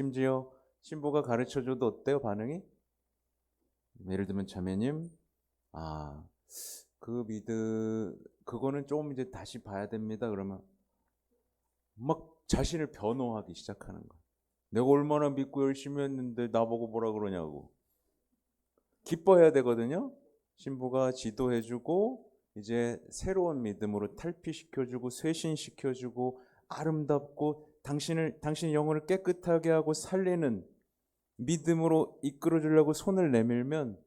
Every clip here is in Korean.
심지어 신부가 가르쳐줘도 어때요, 반응이? 예를 들면 자매님, 아, 그거는 좀 이제 다시 봐야 됩니다. 그러면 막 자신을 변호하기 시작하는 거야. 내가 얼마나 믿고 열심히 했는데 나보고 뭐라 그러냐고. 기뻐해야 되거든요. 신부가 지도해주고 이제 새로운 믿음으로 탈피시켜주고 쇄신시켜주고 아름답고 당신의 영혼을 깨끗하게 하고 살리는 믿음으로 이끌어주려고 손을 내밀면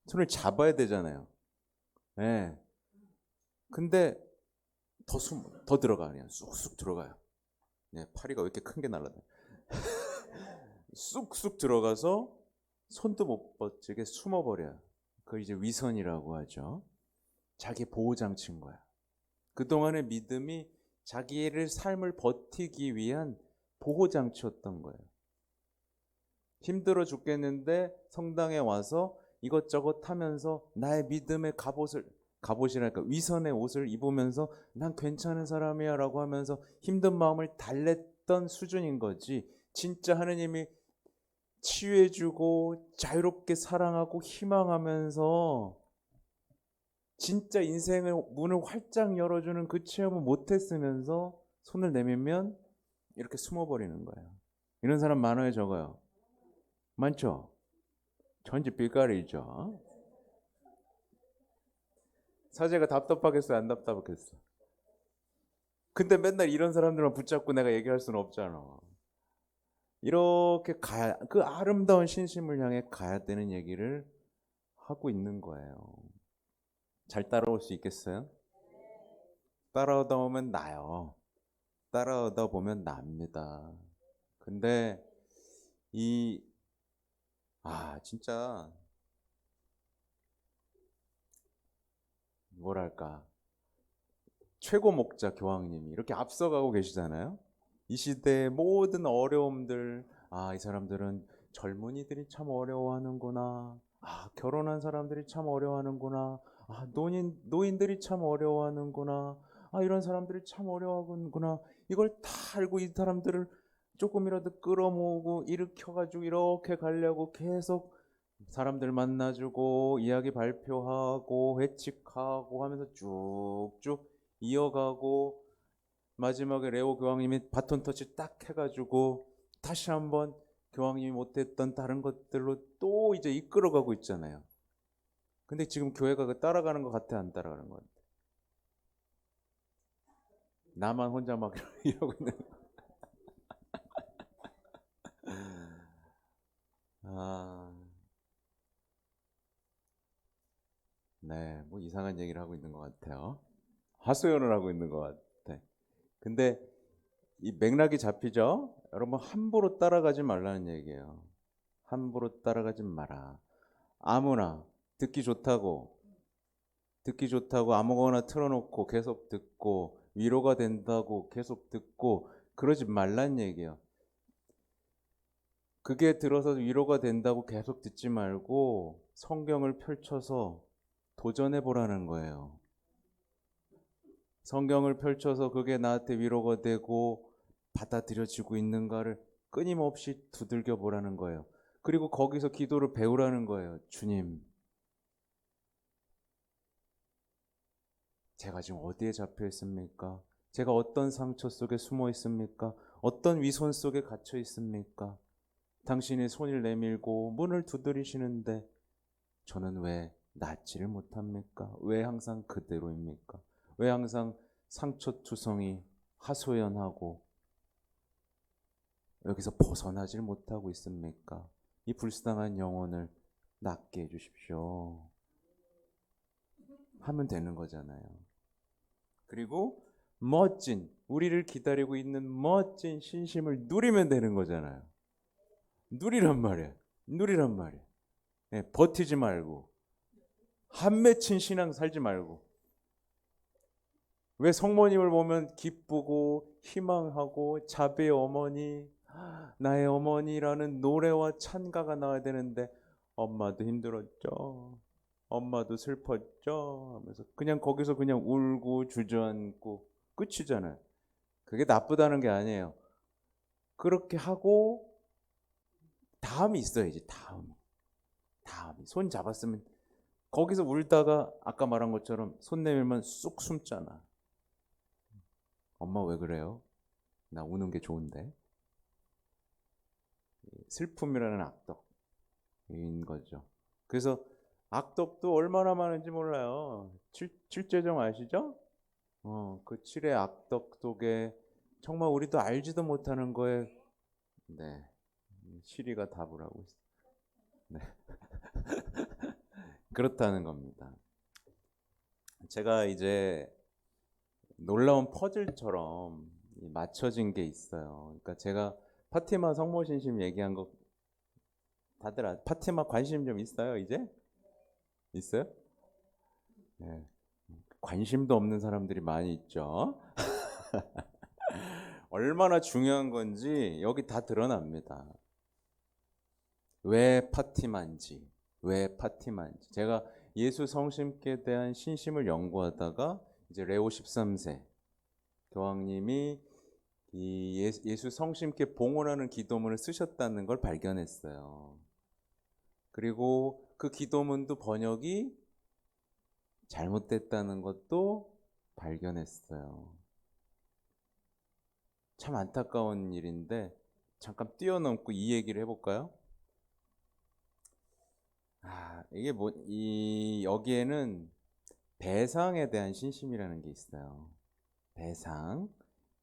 손을 잡아야 되잖아요. 네. 근데 더 들어가 그냥 쑥쑥 들어가요. 네, 파리가 왜 이렇게 큰 게 날라다. 쑥쑥 들어가서 손도 못 뻗치게 숨어버려요. 그걸 이제 위선이라고 하죠. 자기 보호장치인 거야. 그동안의 믿음이 자기의 삶을 버티기 위한 보호장치였던 거예요. 힘들어 죽겠는데 성당에 와서 이것저것 하면서 나의 믿음의 갑옷이랄까 위선의 옷을 입으면서 난 괜찮은 사람이야 라고 하면서 힘든 마음을 달랬던 수준인 거지. 진짜 하느님이 치유해주고 자유롭게 사랑하고 희망하면서 진짜 인생의 문을 활짝 열어주는 그 체험을 못했으면서 손을 내밀면 이렇게 숨어버리는 거예요. 이런 사람 많아요, 적어요? 많죠? 전지 빌가리죠. 사제가 답답하겠어요, 안 답답하겠어? 근데 맨날 이런 사람들만 붙잡고 내가 얘기할 수는 없잖아. 이렇게 그 아름다운 신심을 향해 가야 되는 얘기를 하고 있는 거예요. 잘 따라올 수 있겠어요? 따라오다 보면 나요. 따라오다 보면 납니다. 근데 이, 진짜, 뭐랄까. 최고 목자 교황님이 이렇게 앞서가고 계시잖아요. 이 시대의 모든 어려움들, 이 사람들은 젊은이들이 참 어려워하는구나. 결혼한 사람들이 참 어려워하는구나. 노인들이 참 어려워하는구나. 이런 사람들이 참 어려워하는구나. 이걸 다 알고 이 사람들을 조금이라도 끌어모으고 일으켜가지고 이렇게 가려고 계속 사람들 만나주고 이야기 발표하고 회칙하고 하면서 쭉쭉 이어가고 마지막에 레오 교황님이 바톤 터치 딱 해가지고 다시 한번 교황님이 못했던 다른 것들로 또 이제 이끌어가고 있잖아요. 근데 지금 교회가 그 따라가는 것 같아, 안 따라가는 것 같아? 나만 혼자 막 이러고 있는. 아, 네, 뭐 이상한 얘기를 하고 있는 것 같아요. 하소연을 하고 있는 것 같아. 근데 이 맥락이 잡히죠? 여러분 함부로 따라가지 말라는 얘기예요. 함부로 따라가지 마라. 아무나 듣기 좋다고 아무거나 틀어놓고 계속 듣고 위로가 된다고 계속 듣고 그러지 말란 얘기예요. 그게 들어서 위로가 된다고 계속 듣지 말고 성경을 펼쳐서 도전해 보라는 거예요. 성경을 펼쳐서 그게 나한테 위로가 되고 받아들여지고 있는가를 끊임없이 두들겨 보라는 거예요. 그리고 거기서 기도를 배우라는 거예요. 주님, 제가 지금 어디에 잡혀 있습니까? 제가 어떤 상처 속에 숨어 있습니까? 어떤 위선 속에 갇혀 있습니까? 당신이 손을 내밀고 문을 두드리시는데 저는 왜 낫지를 못합니까? 왜 항상 그대로입니까? 왜 항상 상처투성이 하소연하고 여기서 벗어나질 못하고 있습니까? 이 불쌍한 영혼을 낫게 해주십시오. 하면 되는 거잖아요. 그리고 우리를 기다리고 있는 멋진 신심을 누리면 되는 거잖아요. 누리란 말이야. 누리란 말이야. 버티지 말고 한 맺힌 신앙 살지 말고. 왜 성모님을 보면 기쁘고 희망하고 자비의 어머니, 나의 어머니라는 노래와 찬가가 나와야 되는데 엄마도 힘들었죠. 엄마도 슬펐죠. 하면서 그냥 거기서 그냥 울고 주저앉고 끝이잖아요. 그게 나쁘다는 게 아니에요. 그렇게 하고 다음이 있어야지. 다음이 손 잡았으면 거기서 울다가 아까 말한 것처럼 손 내밀면 쑥 숨잖아. 엄마 왜 그래요? 나 우는 게 좋은데. 슬픔이라는 악덕인 거죠. 그래서 악덕도 얼마나 많은지 몰라요. 칠제정 아시죠? 그 칠의 악덕 속에 정말 우리도 알지도 못하는 거에 네, 시리가 답을 하고 있어요. 네. 그렇다는 겁니다. 제가 이제 놀라운 퍼즐처럼 맞춰진 게 있어요. 그러니까 제가 파티마 성모신심 얘기한 거 다들 파티마 관심 좀 있어요? 이제? 있어요? 네. 관심도 없는 사람들이 많이 있죠. 얼마나 중요한 건지 여기 다 드러납니다. 왜 파티마인지, 왜 파티마인지. 제가 예수 성심께 대한 신심을 연구하다가 이제 레오 13세 교황님이 이 예수 성심께 봉헌하는 기도문을 쓰셨다는 걸 발견했어요. 그리고 그 기도문도 번역이 잘못됐다는 것도 발견했어요. 참 안타까운 일인데 잠깐 뛰어넘고 이 얘기를 해볼까요? 이게 여기에는 배상에 대한 신심이라는 게 있어요. 배상.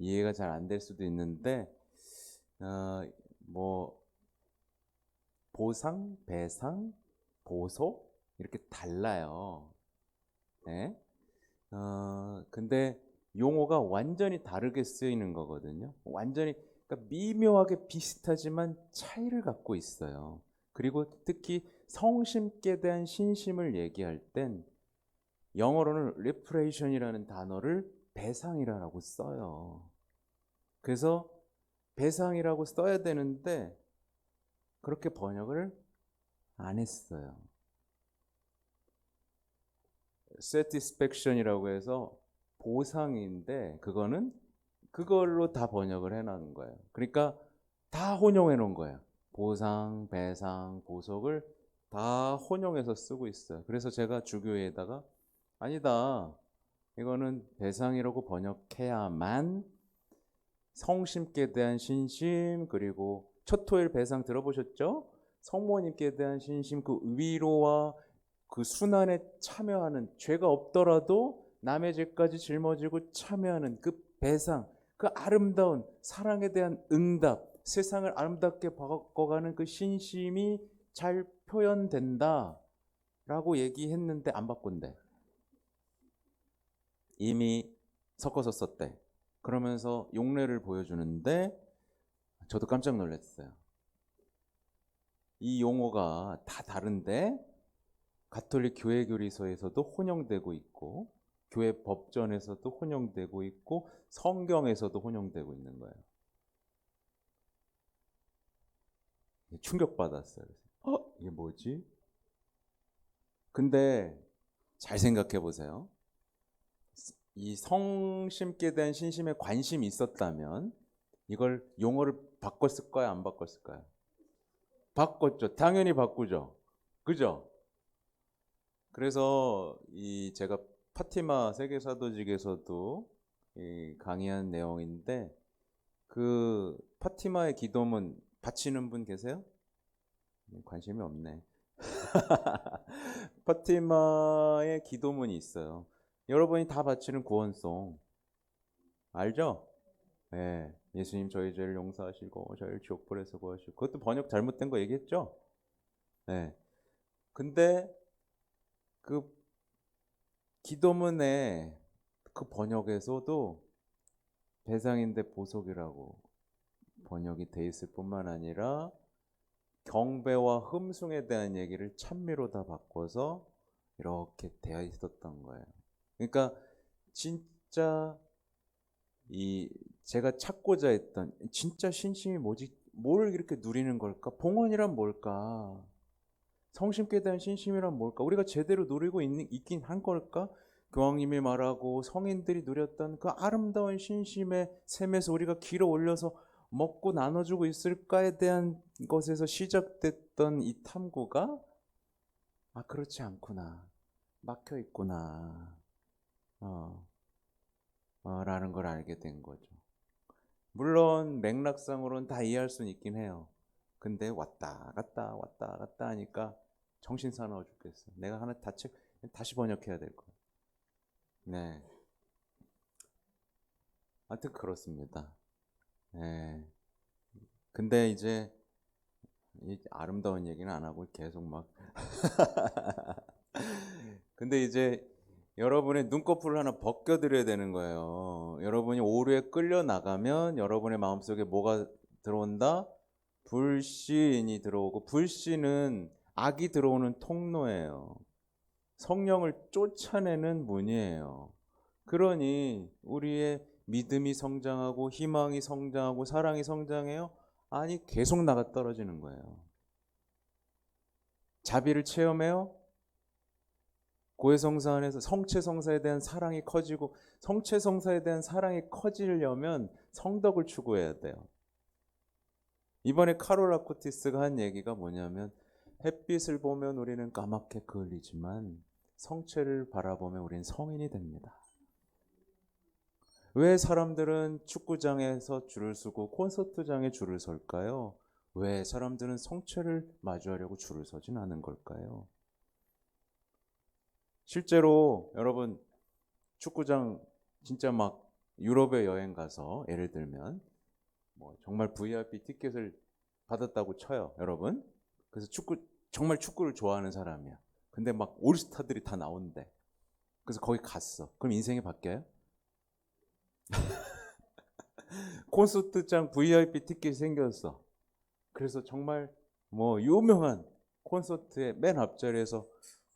이해가 잘 안 될 수도 있는데, 뭐, 보상, 배상, 보속, 이렇게 달라요. 네? 근데 용어가 완전히 다르게 쓰이는 거거든요. 완전히, 그러니까 미묘하게 비슷하지만 차이를 갖고 있어요. 그리고 특히 성심께 대한 신심을 얘기할 땐 영어로는 reparation이라는 단어를 배상이라고 써요. 그래서 배상이라고 써야 되는데 그렇게 번역을 안 했어요. satisfaction이라고 해서 보상인데 그걸로 다 번역을 해놓은 거예요. 그러니까 다 혼용해 놓은 거예요. 보상, 배상, 보석을 다 혼용해서 쓰고 있어요. 그래서 제가 주교회에다가 아니다. 이거는 배상이라고 번역해야만 성심께 대한 신심, 그리고 첫토일 배상 들어보셨죠? 성모님께 대한 신심, 그 위로와 그 순환에 참여하는, 죄가 없더라도 남의 죄까지 짊어지고 참여하는 그 배상, 그 아름다운 사랑에 대한 응답, 세상을 아름답게 바꿔가는 그 신심이 잘 표현된다 라고 얘기했는데 안 바꾼대. 이미 섞어서 썼대. 그러면서 용례를 보여주는데 저도 깜짝 놀랐어요. 이 용어가 다 다른데 가톨릭 교회 교리서에서도 혼용되고 있고 교회 법전에서도 혼용되고 있고 성경에서도 혼용되고 있는 거예요. 충격받았어요. 이게 뭐지? 근데 잘 생각해 보세요. 이 성심께 대한 신심에 관심이 있었다면 이걸 용어를 바꿨을까요? 안 바꿨을까요? 바꿨죠. 당연히 바꾸죠. 그죠? 그래서 제가 파티마 세계사도직에서도 강의한 내용인데 그 파티마의 기도문 바치는 분 계세요? 관심이 없네. 파티마의 기도문이 있어요. 여러분이 다 바치는 구원송 알죠? 네, 예수님 저희 죄를 용서하시고 저희를 지옥불에서 구하시고 그것도 번역 잘못된 거 얘기했죠? 네. 근데 그 기도문에 그 번역에서도 배상인데 보석이라고 번역이 돼 있을 뿐만 아니라 경배와 흠숭에 대한 얘기를 찬미로 다 바꿔서 이렇게 되어 있었던 거예요. 그러니까 진짜 제가 찾고자 했던 진짜 신심이 뭐지? 뭘 이렇게 누리는 걸까? 봉헌이란 뭘까? 성심께 대한 신심이란 뭘까? 우리가 제대로 누리고 있긴 한 걸까? 교황님이 말하고 성인들이 누렸던 그 아름다운 신심의 샘에서 우리가 길어 올려서 먹고 나눠주고 있을까에 대한 것에서 시작됐던 이 탐구가 그렇지 않구나. 막혀 있구나. 라는 걸 알게 된 거죠. 물론 맥락상으로는 다 이해할 수는 있긴 해요. 근데 왔다 갔다 하니까 정신 사나워 죽겠어. 내가 하나 다시 번역해야 될 거야. 네. 하여튼 그렇습니다. 네. 근데 이제 이 아름다운 얘기는 안 하고 계속 막 근데 이제 여러분의 눈꺼풀을 하나 벗겨드려야 되는 거예요. 여러분이 오류에 끌려 나가면 여러분의 마음속에 뭐가 들어온다? 불신이 들어오고, 불신은 악이 들어오는 통로예요. 성령을 쫓아내는 문이에요. 그러니 우리의 믿음이 성장하고 희망이 성장하고 사랑이 성장해요? 아니, 계속 나가 떨어지는 거예요. 자비를 체험해요? 고해성사 안에서 성체성사에 대한 사랑이 커지고, 성체성사에 대한 사랑이 커지려면 성덕을 추구해야 돼요. 이번에 카롤 아쿠티스가 한 얘기가 뭐냐면, 햇빛을 보면 우리는 까맣게 그을리지만 성체를 바라보면 우리는 성인이 됩니다. 왜 사람들은 축구장에서 줄을 서고 콘서트장에 줄을 설까요? 왜 사람들은 성체를 마주하려고 줄을 서진 않은 걸까요? 실제로 여러분 축구장 진짜 막 유럽에 여행 가서 예를 들면 뭐 정말 VIP 티켓을 받았다고 쳐요, 여러분. 그래서 정말 축구를 좋아하는 사람이야. 근데 막 올스타들이 다 나온대. 그래서 거기 갔어. 그럼 인생이 바뀌어요? 콘서트장 VIP 티켓이 생겼어. 그래서 정말 뭐 유명한 콘서트의 맨 앞자리에서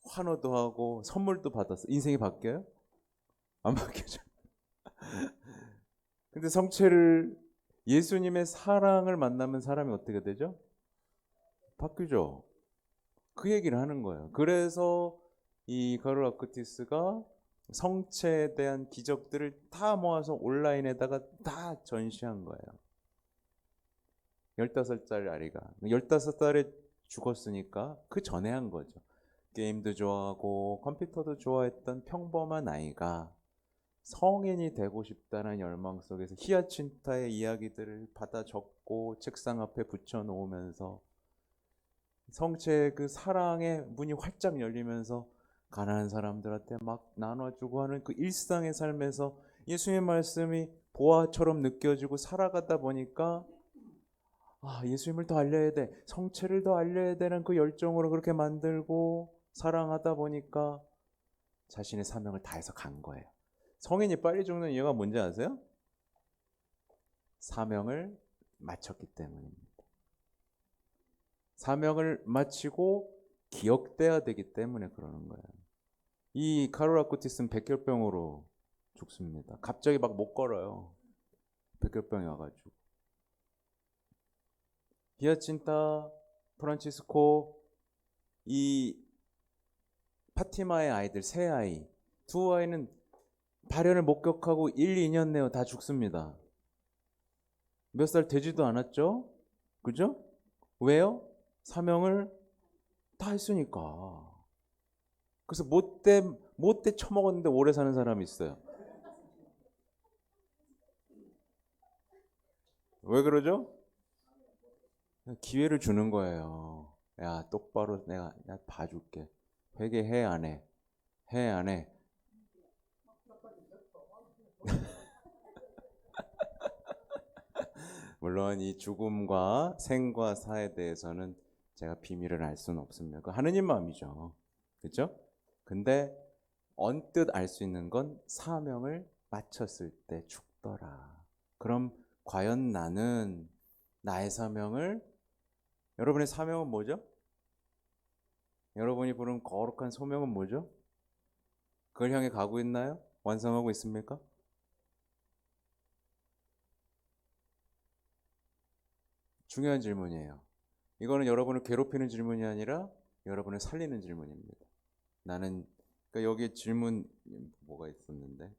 환호도 하고 선물도 받았어. 인생이 바뀌어요? 안 바뀌죠. 근데 성체를 예수님의 사랑을 만나면 사람이 어떻게 되죠? 바뀌죠. 그 얘기를 하는 거예요. 그래서 이 가롤 아크티스가 성체에 대한 기적들을 다 모아서 온라인에다가 다 전시한 거예요. 15살 아리가 15살에 죽었으니까 그 전에 한 거죠. 게임도 좋아하고 컴퓨터도 좋아했던 평범한 아이가 성인이 되고 싶다는 열망 속에서 히아친타의 이야기들을 받아 적고 책상 앞에 붙여놓으면서 성체의 그 사랑의 문이 활짝 열리면서 가난한 사람들한테 막 나눠주고 하는 그 일상의 삶에서 예수님의 말씀이 보화처럼 느껴지고 살아가다 보니까 예수님을 더 알려야 돼, 성체를 더 알려야 되는 그 열정으로 그렇게 만들고 사랑하다 보니까 자신의 사명을 다해서 간 거예요. 성인이 빨리 죽는 이유가 뭔지 아세요? 사명을 마쳤기 때문입니다. 사명을 마치고 기억돼야 되기 때문에 그러는 거예요. 이 카롤 아쿠티스는 백혈병으로 죽습니다. 갑자기 막 못 걸어요. 백혈병이 와가지고. 히아친타, 프란치스코, 이 파티마의 아이들 세 아이, 두 아이는 발현을 목격하고 1, 2년 내에 다 죽습니다. 몇 살 되지도 않았죠? 그죠? 왜요? 사명을 다 했으니까. 그래서 못돼 처먹었는데 오래 사는 사람이 있어요. 왜 그러죠? 기회를 주는 거예요. 야, 똑바로 내가 봐줄게. 회개해 안 해? 해 안 해? 물론 이 죽음과 생과 사에 대해서는 제가 비밀을 알 수는 없습니다. 그 하느님 마음이죠. 그렇죠? 근데 언뜻 알 수 있는 건 사명을 마쳤을 때 죽더라. 그럼 과연 나는 나의 사명을, 여러분의 사명은 뭐죠? 여러분이 부른 거룩한 소명은 뭐죠? 그걸 향해 가고 있나요? 완성하고 있습니까? 중요한 질문이에요. 이거는 여러분을 괴롭히는 질문이 아니라 여러분을 살리는 질문입니다. 나는, 그러니까 여기에 질문 뭐가 있었는데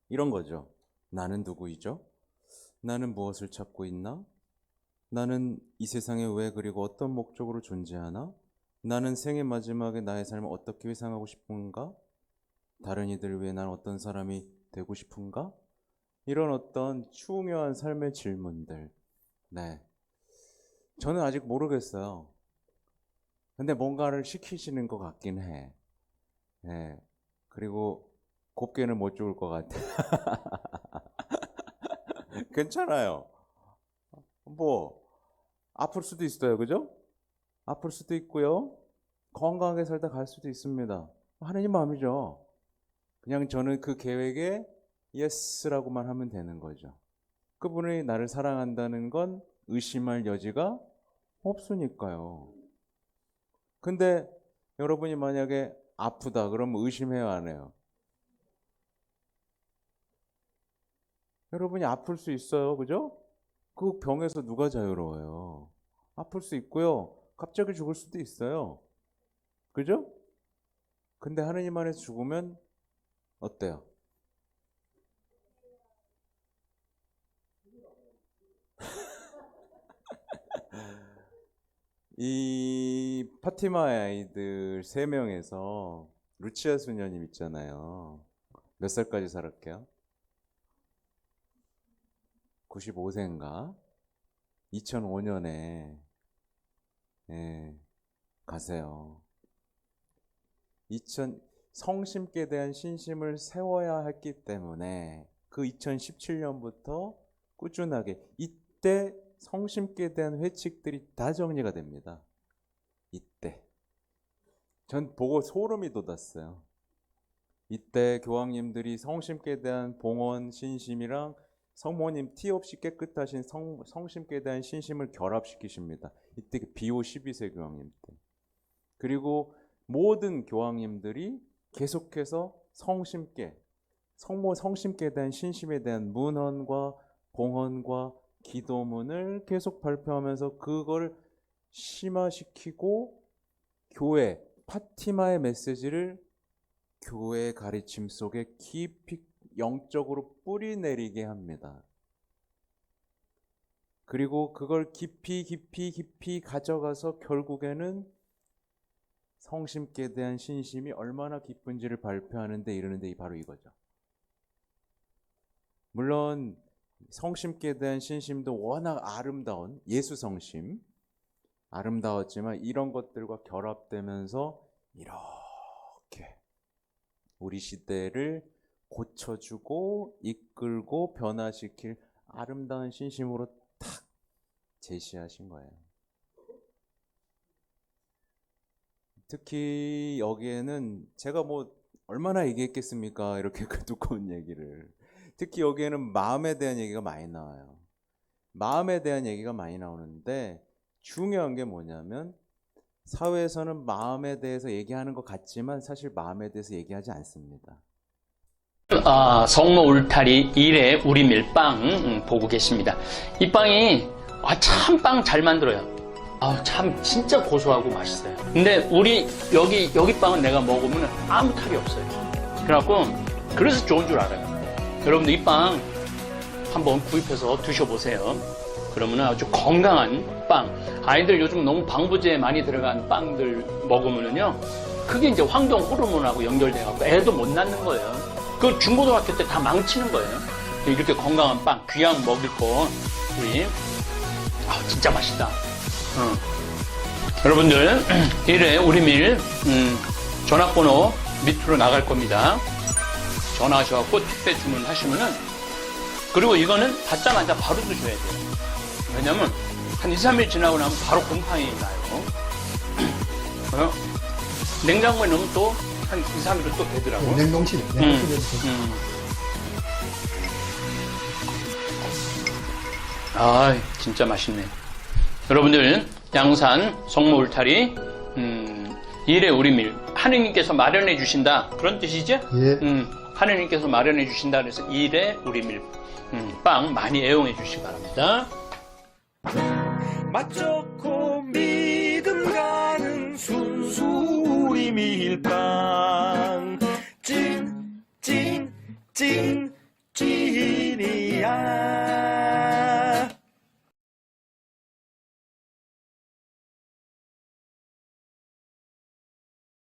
이런 거죠. 나는 누구이죠? 나는 무엇을 찾고 있나? 나는 이 세상에 왜 그리고 어떤 목적으로 존재하나? 나는 생의 마지막에 나의 삶을 어떻게 회상하고 싶은가? 다른 이들을 위해 난 어떤 사람이 되고 싶은가? 이런 어떤 중요한 삶의 질문들. 네. 저는 아직 모르겠어요. 근데 뭔가를 시키시는 것 같긴 해. 네. 그리고 곱게는 못 죽을 것 같아. 괜찮아요. 뭐 아플 수도 있어요, 그죠? 아플 수도 있고요. 건강하게 살다 갈 수도 있습니다. 하느님 마음이죠. 그냥 저는 그 계획에 예스라고만 하면 되는 거죠. 그분이 나를 사랑한다는 건 의심할 여지가 없으니까요. 근데 여러분이 만약에 아프다 그러면 의심해요, 안 해요? 여러분이 아플 수 있어요, 그죠? 그 병에서 누가 자유로워요? 아플 수 있고요. 갑자기 죽을 수도 있어요. 그죠? 근데 하느님 안에서 죽으면 어때요? 이 파티마의 아이들 3명에서 루치아 수녀님 있잖아요. 몇 살까지 살았게요? 95세인가? 2005년에 가세요. 성심께 대한 신심을 세워야 했기 때문에 그 2017년부터 꾸준하게 이때 성심께 대한 회칙들이 다 정리가 됩니다. 이때 전 보고 소름이 돋았어요. 이때 교황님들이 성심께 대한 봉헌 신심이랑 성모님 티 없이 깨끗하신 성심께 대한 신심을 결합시키십니다. 이때 비오 12세 교황님 때. 그리고 모든 교황님들이 계속해서 성심께 성심께 대한 신심에 대한 문헌과 봉헌과 기도문을 계속 발표하면서 그걸 심화시키고 교회 파티마의 메시지를 교회의 가르침 속에 깊이 영적으로 뿌리내리게 합니다. 그리고 그걸 깊이 가져가서 결국에는 성심께 대한 신심이 얼마나 깊은지를 발표하는데 이르는데 바로 이거죠. 물론 성심께 대한 신심도 워낙 아름다운 예수 성심 아름다웠지만 이런 것들과 결합되면서 이렇게 우리 시대를 고쳐주고 이끌고 변화시킬 아름다운 신심으로 탁 제시하신 거예요. 특히 여기에는 제가 뭐 얼마나 얘기했겠습니까? 이렇게 그 두꺼운 얘기를. 특히 여기에는 마음에 대한 얘기가 많이 나와요. 마음에 대한 얘기가 많이 나오는데 중요한 게 뭐냐면 사회에서는 마음에 대해서 얘기하는 것 같지만 사실 마음에 대해서 얘기하지 않습니다. 성모 울타리 1회 우리 밀빵 보고 계십니다. 이 빵이 참 빵 잘 만들어요. 참 진짜 고소하고 맛있어요. 근데 우리 여기 빵은 내가 먹으면 아무 탈이 없어요. 그래갖고 그래서 좋은 줄 알아요. 여러분들 이 빵 한번 구입해서 드셔보세요. 그러면 아주 건강한 빵. 아이들 요즘 너무 방부제 많이 들어간 빵들 먹으면요, 그게 이제 황동 호르몬하고 연결돼갖고 애도 못 낳는 거예요. 그 중고등학교 때 다 망치는 거예요. 이렇게 건강한 빵, 귀양 먹을 거 우리 진짜 맛있다. 여러분들 1회 우리밀 전화번호 밑으로 나갈 겁니다. 전화하셔갖고 택배 주문하시면은, 그리고 이거는 받자마자 바로 드셔야 돼요. 왜냐면 한 2, 3일 지나고 나면 바로 곰팡이 나요. 냉장고에 넣으면 또 한 2, 3일은 또 되더라고. 냉동실에. 진짜 맛있네. 여러분들 양산 성모 울타리 1회 우리밀 하느님께서 마련해 주신다, 그런 뜻이죠? 예. 하느님께서 마련해 주신다 그래서 1회 우리밀 빵 많이 애용해 주시기 바랍니다. 맛 좋고 믿음 가는 순수 우리 밀빵 찐이야.